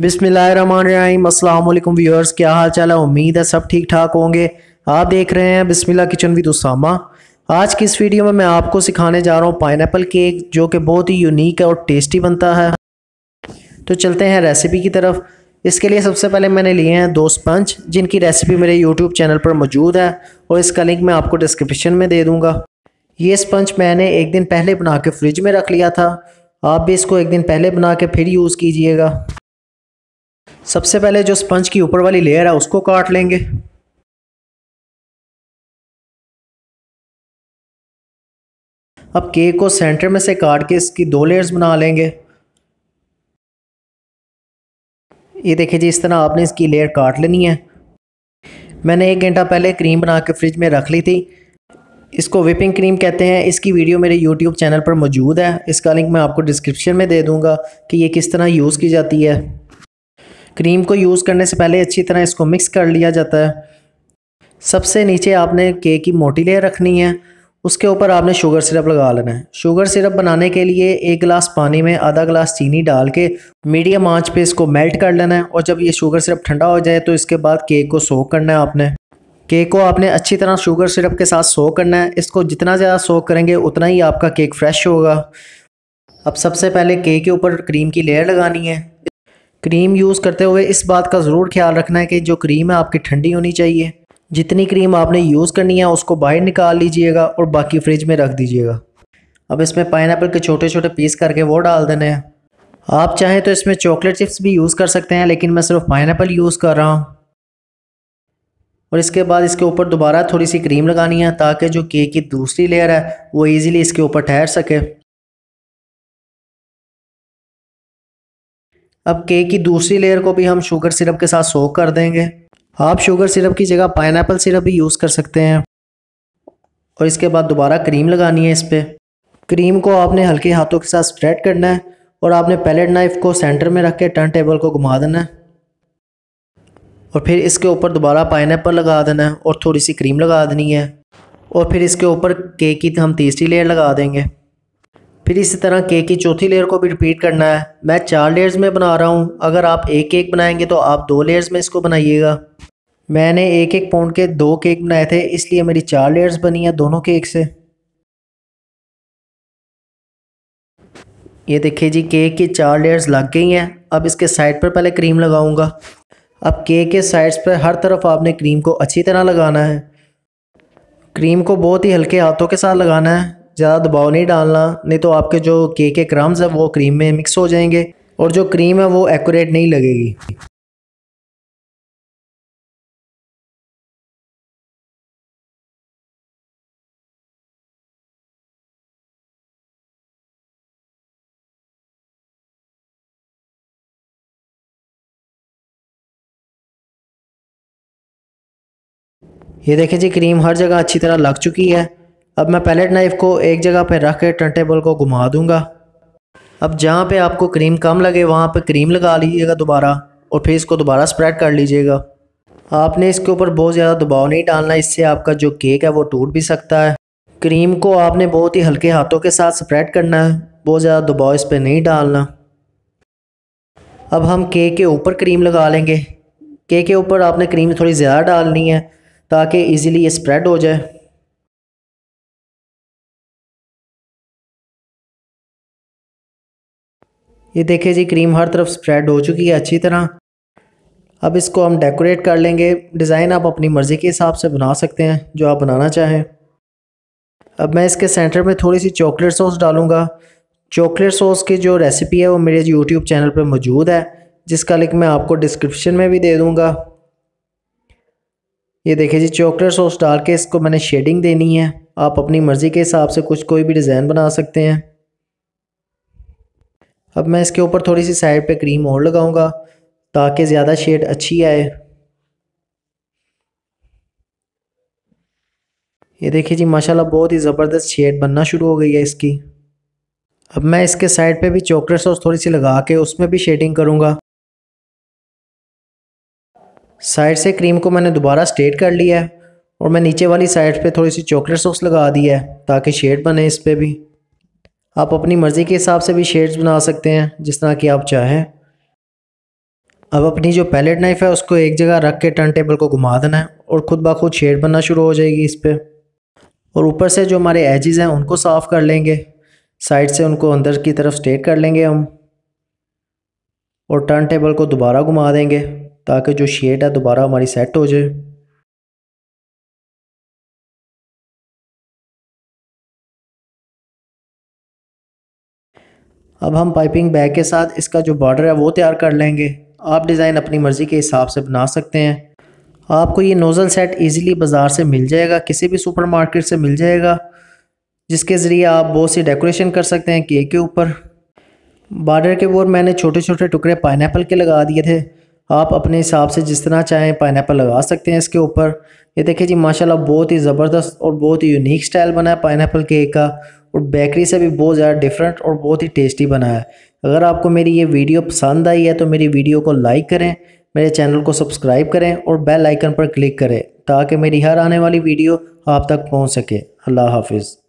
बिस्मिल्लाहिर्रहमानिर्रहीम। अस्सलाम वालेकुम व्यूअर्स, क्या हाल चाल है। उम्मीद है सब ठीक ठाक होंगे। आप देख रहे हैं बिस्मिल्लाह किचन विद उसामा। आज की इस वीडियो में मैं आपको सिखाने जा रहा हूँ पाइनएप्पल केक, जो कि बहुत ही यूनिक है और टेस्टी बनता है। तो चलते हैं रेसिपी की तरफ। इसके लिए सबसे पहले मैंने लिए हैं 2 स्पंज, जिनकी रेसिपी मेरे यूट्यूब चैनल पर मौजूद है और इसका लिंक मैं आपको डिस्क्रिप्शन में दे दूँगा। ये स्पंज मैंने एक दिन पहले बना के फ्रिज में रख लिया था। आप भी इसको एक दिन पहले बना के फिर यूज़ कीजिएगा। सबसे पहले जो स्पंज की ऊपर वाली लेयर है उसको काट लेंगे। अब केक को सेंटर में से काट के इसकी 2 लेयर्स बना लेंगे। ये देखिए जी, इस तरह आपने इसकी लेयर काट लेनी है। मैंने 1 घंटा पहले क्रीम बना के फ्रिज में रख ली थी। इसको व्हिपिंग क्रीम कहते हैं। इसकी वीडियो मेरे यूट्यूब चैनल पर मौजूद है। इसका लिंक मैं आपको डिस्क्रिप्शन में दे दूंगा कि ये किस तरह यूज़ की जाती है। क्रीम को यूज़ करने से पहले अच्छी तरह इसको मिक्स कर लिया जाता है। सबसे नीचे आपने केक की मोटी लेयर रखनी है, उसके ऊपर आपने शुगर सिरप लगा लेना है। शुगर सिरप बनाने के लिए 1 गिलास पानी में आधा गिलास चीनी डाल के मीडियम आंच पे इसको मेल्ट कर लेना है। और जब ये शुगर सिरप ठंडा हो जाए तो इसके बाद केक को सोक करना है। आपने केक को आपने अच्छी तरह शुगर सिरप के साथ सोक करना है। इसको जितना ज़्यादा सोक करेंगे उतना ही आपका केक फ्रेश होगा। अब सबसे पहले केक के ऊपर क्रीम की लेयर लगानी है। क्रीम यूज़ करते हुए इस बात का ज़रूर ख्याल रखना है कि जो क्रीम है आपकी ठंडी होनी चाहिए। जितनी क्रीम आपने यूज़ करनी है उसको बाहर निकाल लीजिएगा और बाकी फ्रिज में रख दीजिएगा। अब इसमें पाइनएप्पल के छोटे छोटे पीस करके वो डाल देने हैं। आप चाहें तो इसमें चॉकलेट चिप्स भी यूज़ कर सकते हैं, लेकिन मैं सिर्फ पाइनएप्पल यूज़ कर रहा हूँ। और इसके बाद इसके ऊपर दोबारा थोड़ी सी क्रीम लगानी है ताकि जो केक की दूसरी लेयर है वो ईज़िली इसके ऊपर ठहर सके। अब केक की दूसरी लेयर को भी हम शुगर सिरप के साथ सोक कर देंगे। आप शुगर सिरप की जगह पाइनएप्पल सिरप भी यूज़ कर सकते हैं। और इसके बाद दोबारा क्रीम लगानी है इस पर। क्रीम को आपने हल्के हाथों के साथ स्प्रेड करना है और आपने पैलेट नाइफ को सेंटर में रख के टर्न टेबल को घुमा देना है। और फिर इसके ऊपर दोबारा पाइनएप्पल लगा देना है और थोड़ी सी क्रीम लगा देनी है। और फिर इसके ऊपर केक की हम तीसरी लेयर लगा देंगे। फिर इसी तरह केक की चौथी लेयर को भी रिपीट करना है। मैं 4 लेयर्स में बना रहा हूँ। अगर आप एक केक बनाएंगे तो आप 2 लेयर्स में इसको बनाइएगा। मैंने 1-1 पाउंड के 2 केक बनाए थे, इसलिए मेरी 4 लेयर्स बनी है दोनों केक से। ये देखिए जी, केक की 4 लेयर्स लग गई हैं। अब इसके साइड पर पहले क्रीम लगाऊंगा। अब केक के साइड्स पर हर तरफ आपने क्रीम को अच्छी तरह लगाना है। क्रीम को बहुत ही हल्के हाथों के साथ लगाना है, ज़्यादा दबाव नहीं डालना, नहीं तो आपके जो केक के क्रम्स है वो क्रीम में मिक्स हो जाएंगे और जो क्रीम है वो एक्यूरेट नहीं लगेगी। ये देखिए जी, क्रीम हर जगह अच्छी तरह लग चुकी है। अब मैं पैलेट नाइफ को एक जगह पर रख के टर्न टेबल को घुमा दूंगा। अब जहाँ पे आपको क्रीम कम लगे वहाँ पे क्रीम लगा लीजिएगा दोबारा और फिर इसको दोबारा स्प्रेड कर लीजिएगा। आपने इसके ऊपर बहुत ज़्यादा दबाव नहीं डालना, इससे आपका जो केक है वो टूट भी सकता है। क्रीम को आपने बहुत ही हल्के हाथों के साथ स्प्रेड करना है, बहुत ज़्यादा दबाव इस पर नहीं डालना। अब हम केक के ऊपर क्रीम लगा लेंगे। केक के ऊपर आपने क्रीम थोड़ी ज़्यादा डालनी है ताकि इजीली ये स्प्रेड हो जाए। ये देखिए जी, क्रीम हर तरफ स्प्रेड हो चुकी है अच्छी तरह। अब इसको हम डेकोरेट कर लेंगे। डिज़ाइन आप अपनी मर्ज़ी के हिसाब से बना सकते हैं, जो आप बनाना चाहें। अब मैं इसके सेंटर में थोड़ी सी चॉकलेट सॉस डालूँगा। चॉकलेट सॉस की जो रेसिपी है वो मेरे यूट्यूब चैनल पर मौजूद है, जिसका लिंक मैं आपको डिस्क्रिप्शन में भी दे दूँगा। ये देखिए जी, चॉकलेट सॉस डाल के इसको मैंने शेडिंग देनी है। आप अपनी मर्ज़ी के हिसाब से कोई भी डिज़ाइन बना सकते हैं। अब मैं इसके ऊपर थोड़ी सी साइड पे क्रीम और लगाऊंगा ताकि ज़्यादा शेड अच्छी आए। ये देखिए जी, माशाल्लाह बहुत ही ज़बरदस्त शेड बनना शुरू हो गई है इसकी। अब मैं इसके साइड पे भी चॉकलेट सॉस थोड़ी सी लगा के उसमें भी शेडिंग करूँगा। साइड से क्रीम को मैंने दोबारा स्ट्रेट कर लिया है और मैं नीचे वाली साइड पे थोड़ी सी चॉकलेट सॉस लगा दी है ताकि शेड बने इस पर भी। आप अपनी मर्ज़ी के हिसाब से भी शेड्स बना सकते हैं जिस तरह की आप चाहें। अब अपनी जो पैलेट नाइफ़ है उसको एक जगह रख के टर्न टेबल को घुमा देना है और ख़ुद ब खुद शेड बनना शुरू हो जाएगी इस पर। और ऊपर से जो हमारे एजेस हैं उनको साफ़ कर लेंगे, साइड से उनको अंदर की तरफ स्ट्रेट कर लेंगे हम, और टर्न टेबल को दोबारा घुमा देंगे ताकि जो शेड है दोबारा हमारी सेट हो जाए। अब हम पाइपिंग बैग के साथ इसका जो बॉर्डर है वो तैयार कर लेंगे। आप डिज़ाइन अपनी मर्ज़ी के हिसाब से बना सकते हैं। आपको ये नोज़ल सेट इजीली बाज़ार से मिल जाएगा, किसी भी सुपरमार्केट से मिल जाएगा, जिसके ज़रिए आप बहुत सी डेकोरेशन कर सकते हैं केक के ऊपर। बॉर्डर के ऊपर मैंने छोटे छोटे टुकड़े पाइनएप्पल के लगा दिए थे। आप अपने हिसाब से जिस तरह चाहें पाइनएप्पल लगा सकते हैं इसके ऊपर। ये देखिए जी, माशाल्लाह बहुत ही ज़बरदस्त और बहुत ही यूनिक स्टाइल बना है पाइनएप्पल केक का, और बेकरी से भी बहुत ज़्यादा डिफरेंट और बहुत ही टेस्टी बना है। अगर आपको मेरी ये वीडियो पसंद आई है तो मेरी वीडियो को लाइक करें, मेरे चैनल को सब्सक्राइब करें और बेल आइकन पर क्लिक करें ताकि मेरी हर आने वाली वीडियो आप तक पहुँच सके। अल्लाह हाफिज़।